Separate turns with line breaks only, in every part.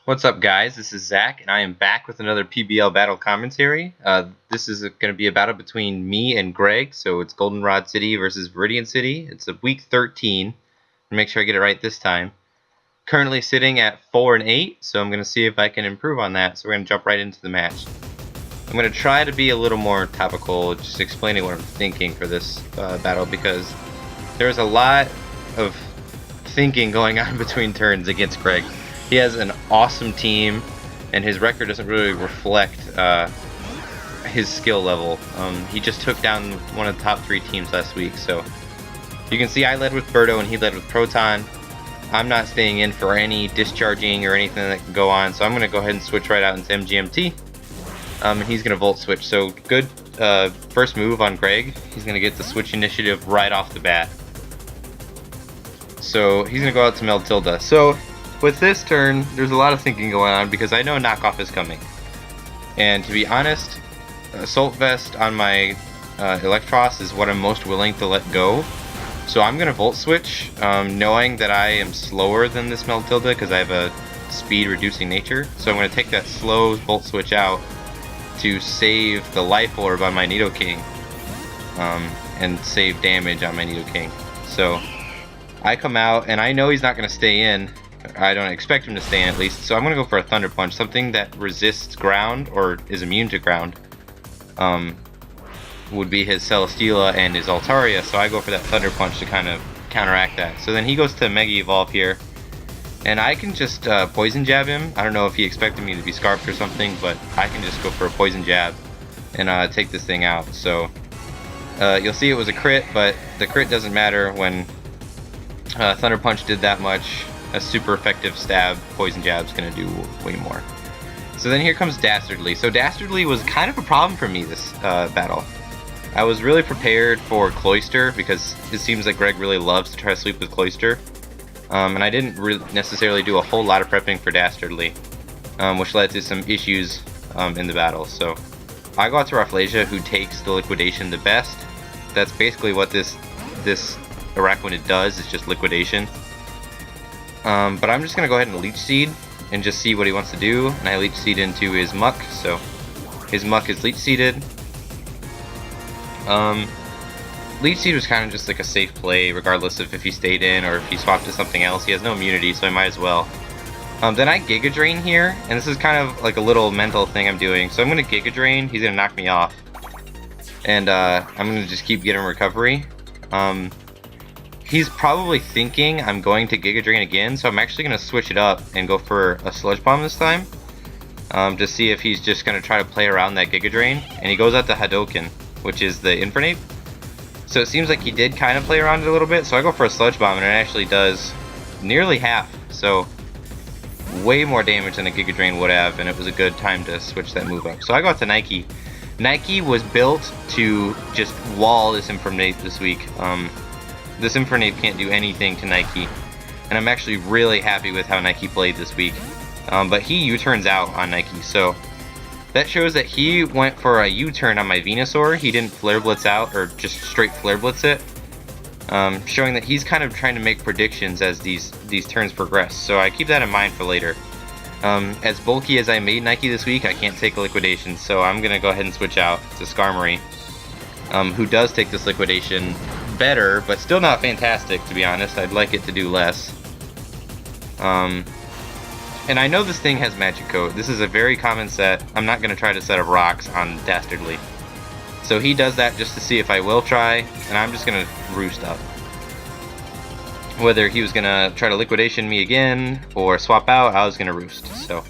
What's up, guys? This is Zach, and I am back with another PBL battle commentary. This is going to be a battle between me and Greg, so it's Goldenrod City versus Viridian City. It's a week 13. Make sure I get it right this time. Currently sitting at 4-8, so I'm going to see if I can improve on that. So we're going to jump right into the match. I'm going to try to be a little more topical, just explaining what I'm thinking for this battle, because there's a lot of thinking going on between turns against Greg. He has an awesome team, and his record doesn't really reflect his skill level. He just took down one of the top 3 teams last week, so you can see I led with Birdo and he led with Proton. I'm not staying in for any discharging or anything that can go on, so I'm going to go ahead and switch right out into MGMT, and he's going to Volt Switch. So good first move on Greg. He's going to get the switch initiative right off the bat. So he's going to go out to Meltilda. So with this turn, there's a lot of thinking going on because I know knockoff is coming. And to be honest, Assault Vest on my Electros is what I'm most willing to let go. So I'm going to Volt Switch, knowing that I am slower than this Meltilda because I have a speed reducing nature. So I'm going to take that slow Volt Switch out to save the Life Orb on my Nidoking, and save damage on my Nidoking. So I come out, and I know he's not going to stay in. I don't expect him to stay in, at least, so I'm going to go for a Thunder Punch, something that resists ground, or is immune to ground. Would be his Celesteela and his Altaria, so I go for that Thunder Punch to kind of counteract that. So then he goes to Mega Evolve here, and I can just Poison Jab him. I don't know if he expected me to be Scarfed or something, but I can just go for a Poison Jab and take this thing out. So you'll see it was a crit, but the crit doesn't matter when Thunder Punch did that much. A super effective stab Poison Jab's gonna do way more. So then here comes Dastardly. So Dastardly was kind of a problem for me this battle. I was really prepared for Cloyster because it seems like Greg really loves to try to sweep with Cloyster. And I didn't necessarily do a whole lot of prepping for Dastardly, which led to some issues in the battle. So I go out to Rafflesia, who takes the Liquidation the best. That's basically what this Araquanid does, is just Liquidation. But I'm just going to go ahead and Leech Seed and just see what he wants to do. And I Leech Seed into his Muck, so his Muck is Leech Seeded. Leech Seed was kind of just like a safe play, regardless of if he stayed in or if he swapped to something else. He has no immunity, so I might as well. Then I Giga Drain here, and this is kind of like a little mental thing I'm doing. So I'm going to Giga Drain, he's going to knock me off. And I'm going to just keep getting recovery. He's probably thinking I'm going to Giga Drain again, so I'm actually going to switch it up and go for a Sludge Bomb this time. To see if he's just going to try to play around that Giga Drain. And he goes out to Hadoken, which is the Infernape. So it seems like he did kind of play around it a little bit, so I go for a Sludge Bomb, and it actually does nearly half. So way more damage than a Giga Drain would have, and it was a good time to switch that move up. So I go out to Nike. Nike was built to just wall this Infernape this week. This Infernape can't do anything to Nike, and I'm actually really happy with how Nike played this week. But he U-turns out on Nike, so that shows that he went for a U-turn on my Venusaur. He didn't Flare Blitz out, or just straight Flare Blitz it, showing that he's kind of trying to make predictions as these turns progress. So I keep that in mind for later. As bulky as I made Nike this week, I can't take a Liquidation, so I'm going to go ahead and switch out to Skarmory, who does take this Liquidation better, but still not fantastic, to be honest. I'd like it to do less. And I know this thing has Magic Coat. This is a very common set. I'm not going to try to set up rocks on Dastardly. So he does that just to see if I will try, and I'm just going to Roost up. Whether he was going to try to Liquidation me again or swap out, I was going to Roost. So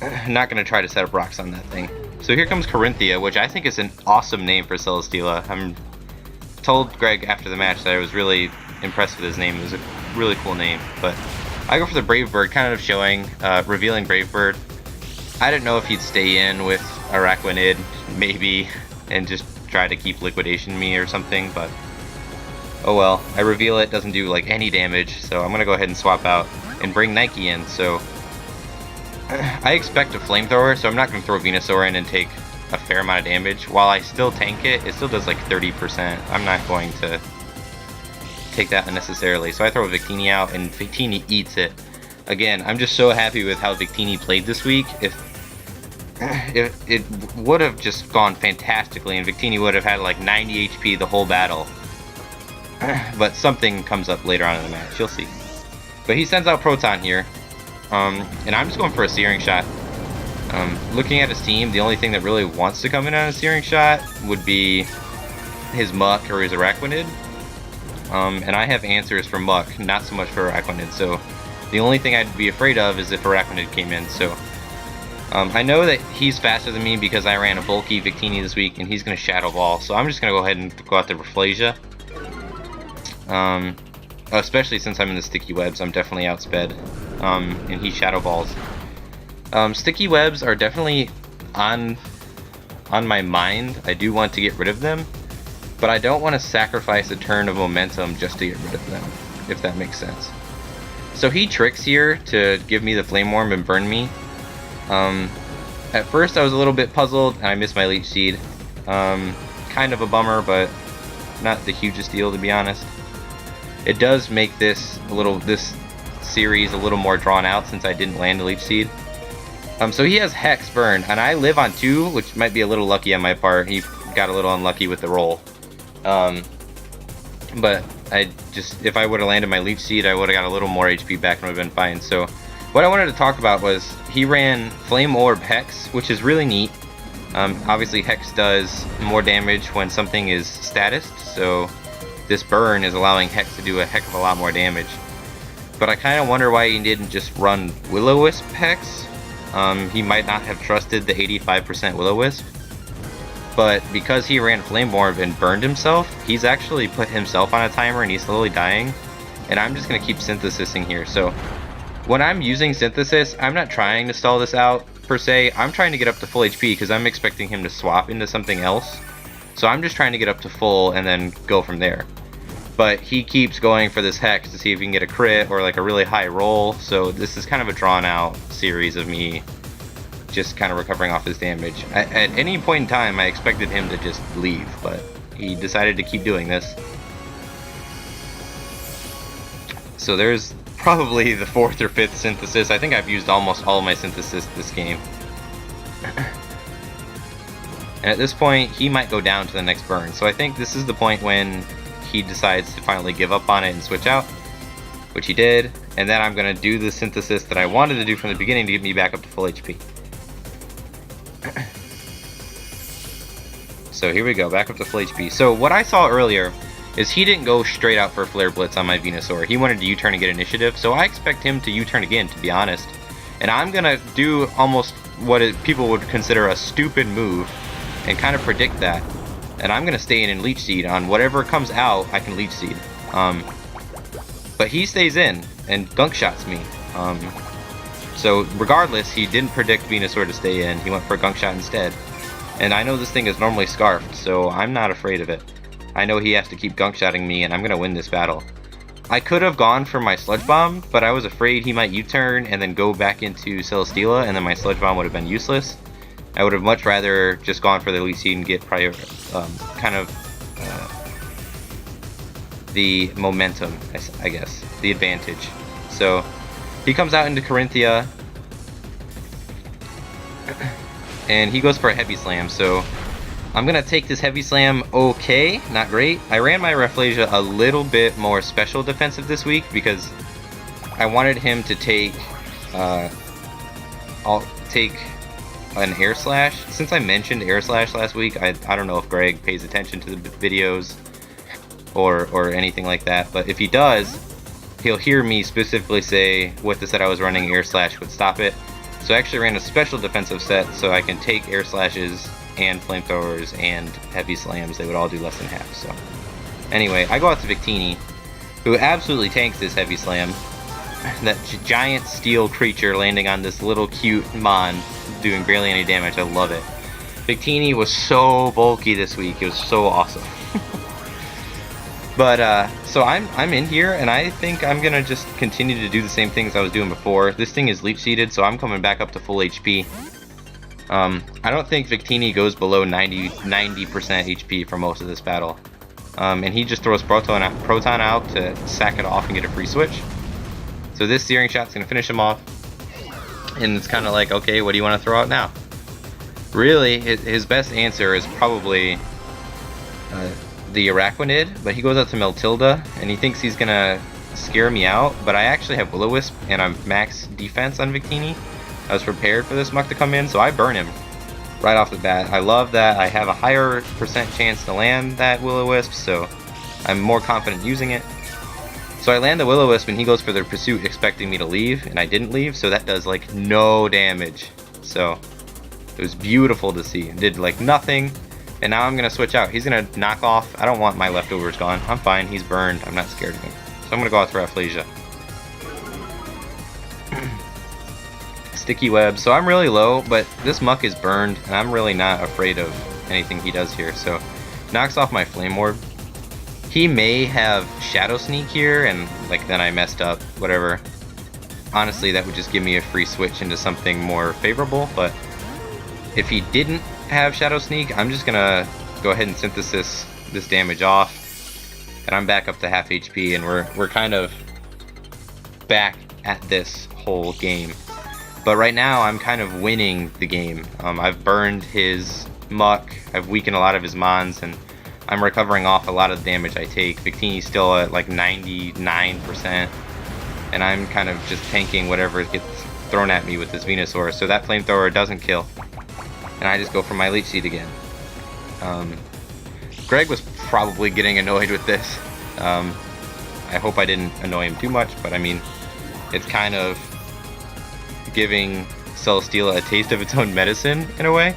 I'm not going to try to set up rocks on that thing. So here comes Corinthia, which I think is an awesome name for Celesteela. I'm told Greg after the match that I was really impressed with his name. It was a really cool name, but I go for the Brave Bird, kind of showing, revealing Brave Bird. I didn't know if he'd stay in with Araquanid, maybe, and just try to keep Liquidation me or something, but oh well. I reveal it, doesn't do like any damage, so I'm gonna go ahead and swap out and bring Nike in. So I expect a Flamethrower, so I'm not gonna throw Venusaur in and take a fair amount of damage. While I still tank it, it still does like 30%. I'm not going to take that unnecessarily. So I throw Victini out, and Victini eats it. again, I'm just so happy with how Victini played this week. If it would have just gone fantastically, and Victini would have had like 90 HP the whole battle. But something comes up later on in the match, you'll see. But he sends out Proton here, and I'm just going for a Searing Shot. Looking at his team, the only thing that really wants to come in on a Searing Shot would be his Muck or his Araquanid. And I have answers for Muck, not so much for Araquanid, so the only thing I'd be afraid of is if Araquanid came in. So I know that he's faster than me because I ran a bulky Victini this week, and he's going to Shadow Ball, so I'm just going to go ahead and go out the Rafflesia. Especially since I'm in the Sticky Webs, I'm definitely outsped, and he Shadow Balls. Sticky Webs are definitely on my mind. I do want to get rid of them, but I don't want to sacrifice a turn of momentum just to get rid of them, if that makes sense. So he tricks here to give me the Flame Orb and burn me. At first I was a little bit puzzled, and I missed my Leech Seed. Kind of a bummer, but not the hugest deal, to be honest. It does make this series a little more drawn out since I didn't land a Leech Seed. So he has Hex Burn, and I live on 2, which might be a little lucky on my part. He got a little unlucky with the roll. But if I would have landed my Leech Seed, I would have got a little more HP back and would have been fine. So what I wanted to talk about was he ran Flame Orb Hex, which is really neat. Obviously Hex does more damage when something is statused, so this burn is allowing Hex to do a heck of a lot more damage. But I kind of wonder why he didn't just run Will-O-Wisp Hex. He might not have trusted the 85% Will-O-Wisp. But because he ran Flame Orb and burned himself, he's actually put himself on a timer and he's slowly dying. And I'm just going to keep Synthesising here. So when I'm using Synthesis, I'm not trying to stall this out per se. I'm trying to get up to full HP because I'm expecting him to swap into something else. So I'm just trying to get up to full and then go from there. But he keeps going for this Hex to see if he can get a crit or like a really high roll. So this is kind of a drawn out series of me just kind of recovering off his damage. At any point in time, I expected him to just leave, but he decided to keep doing this. So there's probably the 4th or 5th Synthesis. I think I've used almost all of my Synthesis this game. And at this point, he might go down to the next burn. So I think this is the point when he decides to finally give up on it and switch out, which he did. And then I'm going to do the Synthesis that I wanted to do from the beginning to get me back up to full HP. So here we go, back up to full HP. So what I saw earlier is he didn't go straight out for a Flare Blitz on my Venusaur. He wanted to U-turn and get initiative, so I expect him to U-turn again, to be honest. And I'm going to do almost what people would consider a stupid move and kind of predict that. And I'm going to stay in and Leech Seed. On whatever comes out, I can Leech Seed. But he stays in and Gunk Shots me. So regardless, he didn't predict Venusaur to stay in. He went for Gunk Shot instead. And I know this thing is normally Scarfed, so I'm not afraid of it. I know he has to keep Gunk Shotting me, and I'm going to win this battle. I could have gone for my Sludge Bomb, but I was afraid he might U-turn and then go back into Celesteela, and then my Sludge Bomb would have been useless. I would have much rather just gone for the Leech Seed and get the momentum, I guess, the advantage. So he comes out into Corinthia, and he goes for a Heavy Slam. So I'm going to take this Heavy Slam okay, not great. I ran my Rafflesia a little bit more special defensive this week because I wanted him to take an Air Slash. Since I mentioned Air Slash last week, I don't know if Greg pays attention to the videos or anything like that, but if he does, he'll hear me specifically say with the set I was running, Air Slash would stop it. So I actually ran a special defensive set so I can take Air Slashes and Flamethrowers and Heavy Slams. They would all do less than half. So anyway, I go out to Victini, who absolutely tanks this Heavy Slam. That giant steel creature landing on this little cute Mon, doing barely any damage. I love it. Victini was so bulky this week. It was so awesome. But so I'm in here, and I think I'm gonna just continue to do the same things I was doing before. This thing is Leech Seeded, so I'm coming back up to full HP. I don't think Victini goes below 90% HP for most of this battle. And he just throws Proton out to sack it off and get a free switch. So this Searing Shot's gonna finish him off. And it's kind of like, okay, what do you want to throw out now? Really, his best answer is probably the Araquanid, but he goes out to Meltilda, and he thinks he's gonna scare me out, but I actually have Will-O-Wisp, and I'm max defense on Victini. I was prepared for this muck to come in, so I burn him right off the bat. I love that I have a higher percent chance to land that Will-O-Wisp, so I'm more confident using it. So I land the Will-O-Wisp, and he goes for the Pursuit expecting me to leave, and I didn't leave, so that does like no damage. So it was beautiful to see. It did like nothing, and now I'm gonna switch out. He's gonna knock off. I don't want my leftovers gone. I'm fine, he's burned. I'm not scared of him. So I'm gonna go out for Athlesia. Sticky Web. So I'm really low, but this muck is burned, and I'm really not afraid of anything he does here. So knocks off my Flame Orb. He may have Shadow Sneak here, and like then I messed up, whatever. Honestly, that would just give me a free switch into something more favorable, but if he didn't have Shadow Sneak, I'm just gonna go ahead and Synthesis this damage off, and I'm back up to half HP, and we're kind of back at this whole game. But right now, I'm kind of winning the game. I've burned his muck, I've weakened a lot of his mons, and I'm recovering off a lot of the damage I take. Victini's still at like 99%, and I'm kind of just tanking whatever gets thrown at me with this Venusaur. So that Flamethrower doesn't kill, and I just go for my Leech Seed again. Greg was probably getting annoyed with this. I hope I didn't annoy him too much, but I mean, it's kind of giving Celesteela a taste of its own medicine in a way.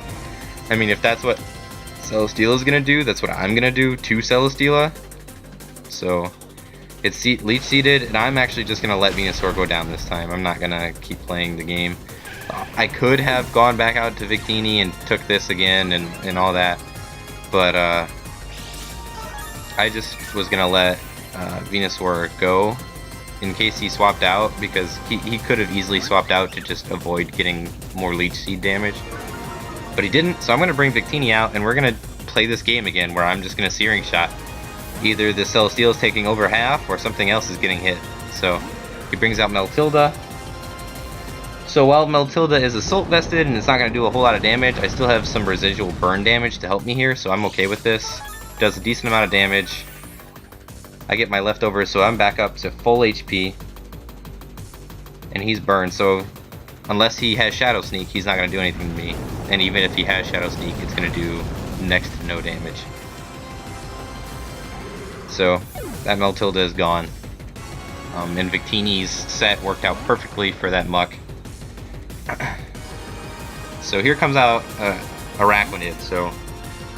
I mean, if that's what Celesteela is gonna do, that's what I'm gonna do to Celesteela. So it's Leech Seeded, and I'm actually just gonna let Venusaur go down this time. I'm not gonna keep playing the game. I could have gone back out to Victini and took this again and all that, but I just was gonna let Venusaur go in case he swapped out, because he could have easily swapped out to just avoid getting more Leech Seed damage. But he didn't, so I'm going to bring Victini out, and we're going to play this game again where I'm just going to Searing Shot. Either the Celesteela is taking over half, or something else is getting hit. So he brings out Meltilda. So while Meltilda is Assault Vested and it's not going to do a whole lot of damage, I still have some residual burn damage to help me here, so I'm okay with this. Does a decent amount of damage. I get my leftovers, so I'm back up to full HP. And he's burned, so unless he has Shadow Sneak, he's not going to do anything to me. And even if he has Shadow Sneak, it's going to do next to no damage. So that Meltilda is gone. And Victini's set worked out perfectly for that muck. So here comes out Araquanid. So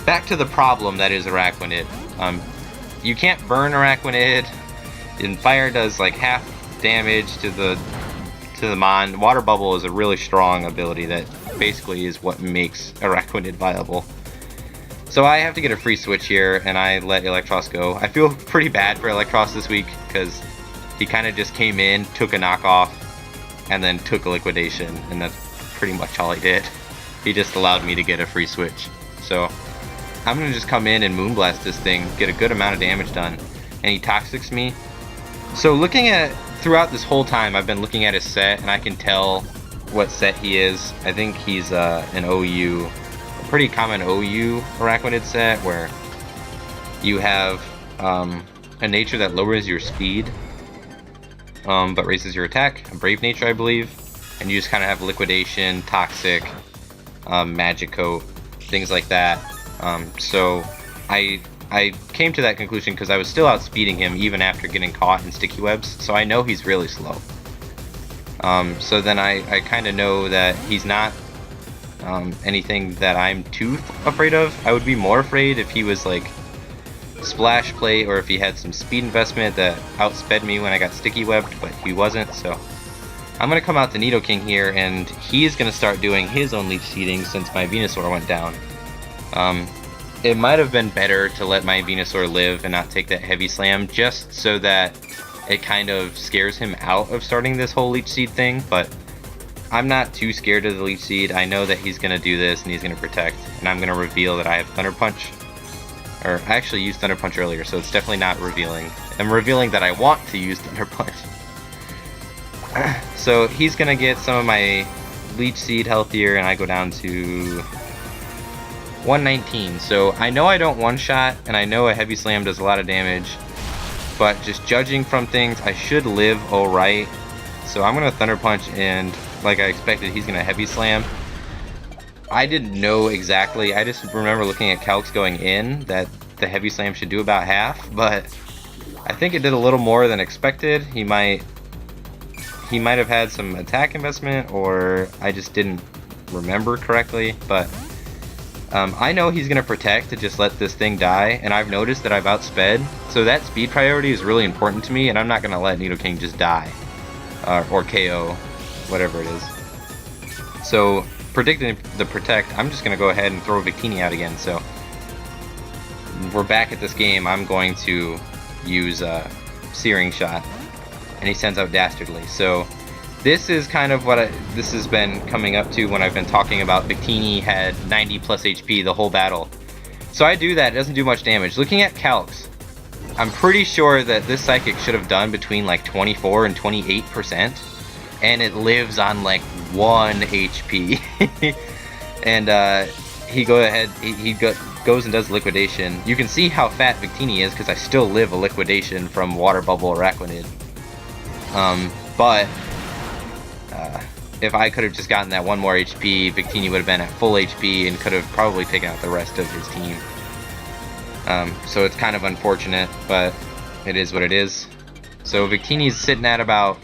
back to the problem that is Araquanid. You can't burn Araquanid, and fire does like half damage to the Mon. Water Bubble is a really strong ability that basically is what makes Araquanid viable. So I have to get a free switch here, and I let Electros go. I feel pretty bad for Electros this week, because he kind of just came in, took a knockoff, and then took a liquidation, and that's pretty much all he did. He just allowed me to get a free switch. So I'm going to just come in and Moonblast this thing, get a good amount of damage done, and he Toxics me. So looking at, throughout this whole time, I've been looking at his set, and I can tell what set he is. I think he's an OU, a pretty common OU Araquanid set, where you have a nature that lowers your speed, but raises your attack, a Brave Nature, I believe, and you just kind of have Liquidation, Toxic, Magic Coat, things like that. So I came to that conclusion because I was still outspeeding him even after getting caught in Sticky Webs, so I know he's really slow. So then I kind of know that he's not anything that I'm too afraid of. I would be more afraid if he was like Splash Plate, or if he had some speed investment that outsped me when I got Sticky Webbed, but he wasn't. So I'm going to come out to Nidoking here, and he's going to start doing his own Leech Seeding since my Venusaur went down. It might have been better to let my Venusaur live and not take that Heavy Slam, just so that it kind of scares him out of starting this whole Leech Seed thing, but I'm not too scared of the Leech Seed. I know that he's going to do this and he's going to protect, and I'm going to reveal that I have Thunder Punch. Or, I actually used Thunder Punch earlier, so it's definitely not revealing. I'm revealing that I want to use Thunder Punch. So he's gonna get some of my Leech Seed healthier, and I go down to 119. So I know I don't one-shot, and I know a Heavy Slam does a lot of damage, but just judging from things, I should live alright. So I'm gonna Thunder Punch, and like I expected, he's gonna Heavy Slam. I didn't know exactly, I just remember looking at calcs going in that the Heavy Slam should do about half, but I think it did a little more than expected. He might have had some attack investment, or I just didn't remember correctly, but I know he's going to protect to just let this thing die, and I've noticed that I've outsped, so that speed priority is really important to me, and I'm not going to let Nidoking just die, or KO, whatever it is. So, predicting the protect, I'm just going to go ahead and throw Victini out again, so we're back at this game. I'm going to use Searing Shot, and he sends out Dastardly. So this is kind of what this has been coming up to when I've been talking about Victini had 90 plus HP the whole battle. So I do that, it doesn't do much damage. Looking at calcs, I'm pretty sure that this Psychic should have done between like 24 and 28%, and it lives on like 1 HP. And he goes and does Liquidation. You can see how fat Victini is because I still live a Liquidation from Water Bubble Araquanid. But if I could have just gotten that 1 more HP, Victini would have been at full HP and could have probably taken out the rest of his team. So it's kind of unfortunate, but it is what it is. So Victini's sitting at about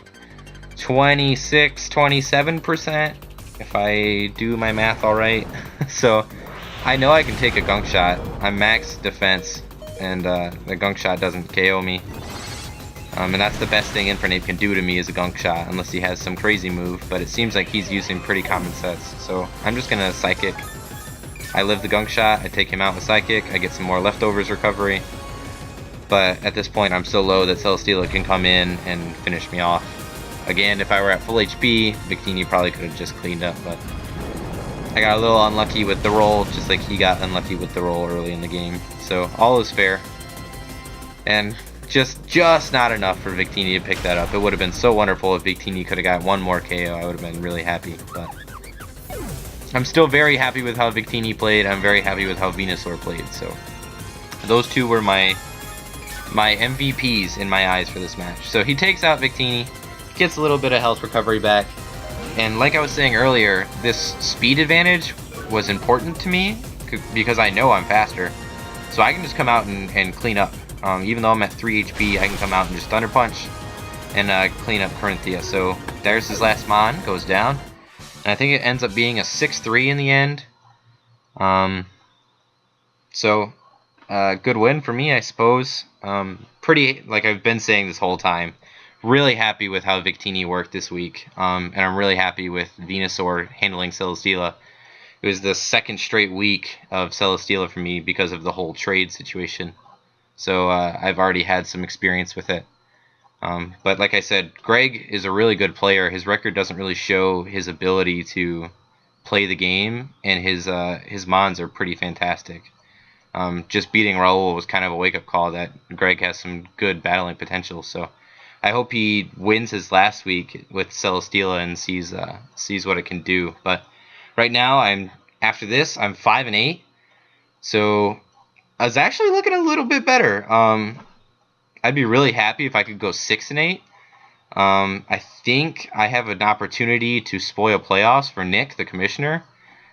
27%, if I do my math alright. So I know I can take a Gunk Shot. I'm max defense, and the Gunk Shot doesn't KO me. And that's the best thing Infernape can do to me is a Gunk Shot, unless he has some crazy move, but it seems like he's using pretty common sets. So I'm just gonna Psychic. I live the Gunk Shot, I take him out with Psychic, I get some more leftovers recovery. But at this point I'm so low that Celesteela can come in and finish me off. Again, if I were at full HP, Victini probably could have just cleaned up, but I got a little unlucky with the roll, just like he got unlucky with the roll early in the game. So all is fair. And just not enough for Victini to pick that up. It would have been so wonderful if Victini could have got 1 more KO. I would have been really happy. But I'm still very happy with how Victini played. I'm very happy with how Venusaur played. So those two were my MVPs in my eyes for this match. So he takes out Victini, gets a little bit of health recovery back. And like I was saying earlier, this speed advantage was important to me because I know I'm faster. So I can just come out and clean up. Even though I'm at 3 HP, I can come out and just Thunder Punch and clean up Corinthia. So there's his last Mon, goes down. And I think it ends up being a 6-3 in the end. Good win for me, I suppose. Pretty, like I've been saying this whole time, really happy with how Victini worked this week. And I'm really happy with Venusaur handling Celesteela. It was the second straight week of Celesteela for me because of the whole trade situation. So I've already had some experience with it. But like I said, Greg is a really good player. His record doesn't really show his ability to play the game, and his Mons are pretty fantastic. Just beating Raul was kind of a wake-up call that Greg has some good battling potential. So I hope he wins his last week with Celesteela and sees what it can do. But right now, after this, I'm 5-8. So I was actually looking a little bit better. I'd be really happy if I could go 6-8. I think I have an opportunity to spoil playoffs for Nick, the commissioner,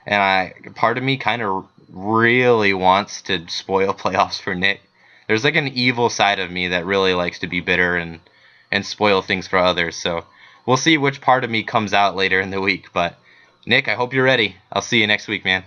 and part of me kind of really wants to spoil playoffs for Nick. There's like an evil side of me that really likes to be bitter and spoil things for others. So we'll see which part of me comes out later in the week. But Nick, I hope you're ready. I'll see you next week, man.